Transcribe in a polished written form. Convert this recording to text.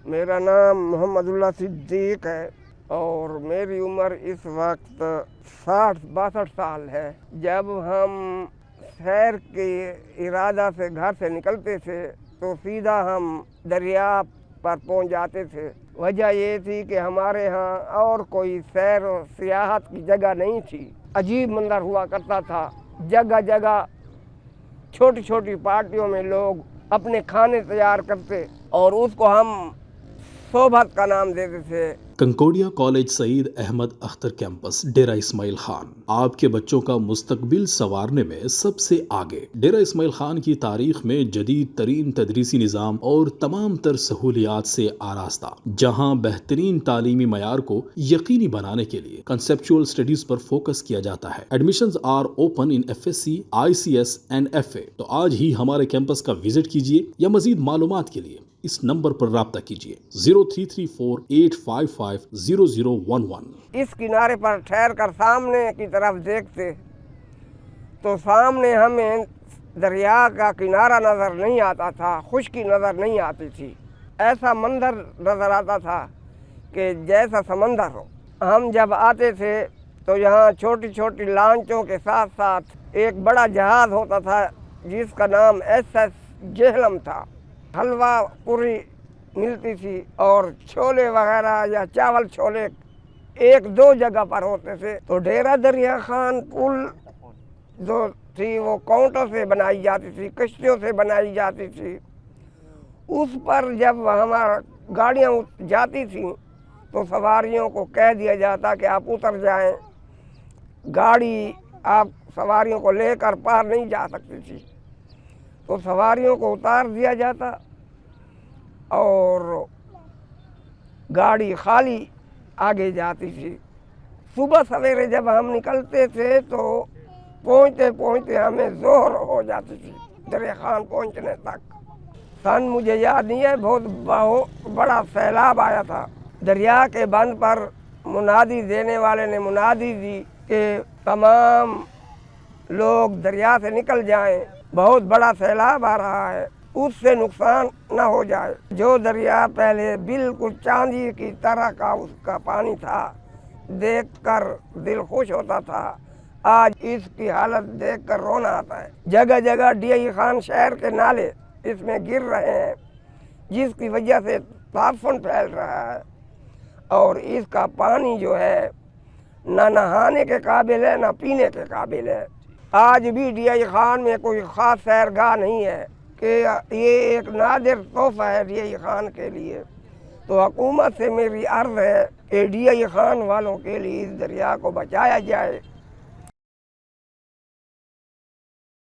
میرا نام محمد اللہ صدیق ہے اور میری عمر اس وقت 62 سال ہے۔ جب ہم سیر کے ارادہ سے گھر سے نکلتے تھے تو سیدھا ہم دریا پر پہنچ جاتے تھے۔ وجہ یہ تھی کہ ہمارے ہاں اور کوئی سیر و سیاحت کی جگہ نہیں تھی۔ عجیب منظر ہوا کرتا تھا، جگہ جگہ چھوٹی چھوٹی پارٹیوں میں لوگ اپنے کھانے تیار کرتے اور اس کو ہم صحبت کا نام دیتے تھے۔ کنکوڈیا کالج سعید احمد اختر کیمپس ڈیرہ اسماعیل خان آپ کے بچوں کا مستقبل سنوارنے میں سب سے آگے۔ ڈیرہ اسماعیل خان کی تاریخ میں جدید ترین تدریسی نظام اور تمام تر سہولیات سے آراستہ، جہاں بہترین تعلیمی معیار کو یقینی بنانے کے لیے کنسیپچول اسٹڈیز پر فوکس کیا جاتا ہے۔ Admissions are open in FSC, ICS and FA۔ تو آج ہی ہمارے کیمپس کا وزٹ کیجیے یا مزید معلومات کے لیے اس نمبر پر رابطہ کیجیے 033485500011۔ اس کنارے پر ٹھہر کر سامنے کی طرف دیکھتے تو سامنے ہمیں دریا کا کنارہ نظر نہیں آتا تھا، خشکی نظر نہیں آتی تھی۔ ایسا منظر نظر آتا تھا کہ جیسا سمندر ہو۔ ہم جب آتے تھے تو یہاں چھوٹی چھوٹی لانچوں کے ساتھ ساتھ ایک بڑا جہاز ہوتا تھا جس کا نام SS جہلم تھا۔ حلوہ پوری ملتی تھی اور چھولے وغیرہ یا چاول چھولے ایک دو جگہ پر ہوتے تھے۔ تو ڈیرہ دریا خان پل جو تھی وہ کانٹوں سے بنائی جاتی تھی، کشتیوں سے بنائی جاتی تھی۔ اس پر جب ہمارا گاڑیاں جاتی تھیں تو سواریوں کو کہہ دیا جاتا کہ آپ اتر جائیں، گاڑی آپ سواریوں کو لے کر پار نہیں جا سکتی تھی۔ تو سواریوں کو اتار دیا جاتا اور گاڑی خالی آگے جاتی تھی۔ صبح سویرے جب ہم نکلتے تھے تو پہنچتے پہنچتے ہمیں ظہر ہو جاتی تھی دریا خان پہنچنے تک۔ سن مجھے یاد نہیں ہے، بہت بڑا سیلاب آیا تھا۔ دریا کے بند پر منادی دینے والے نے منادی دی کہ تمام لوگ دریا سے نکل جائیں، بہت بڑا سیلاب آ رہا ہے، اس سے نقصان نہ ہو جائے۔ جو دریا پہلے بالکل چاندی کی طرح کا اس کا پانی تھا، دیکھ کر دل خوش ہوتا تھا، آج اس کی حالت دیکھ کر رونا آتا ہے۔ جگہ جگہ ڈی خان شہر کے نالے اس میں گر رہے ہیں جس کی وجہ سے تعفن پھیل رہا ہے اور اس کا پانی جو ہے نہ نہانے کے قابل ہے نہ پینے کے قابل ہے۔ آج بھی ڈی خان میں کوئی خاص سیرگاہ نہیں ہے کہ یہ ایک نادر تحفہ ہے ڈی خان کے لیے۔ تو حکومت سے میری عرض ہے کہ ڈی خان والوں کے لیے اس دریا کو بچایا جائے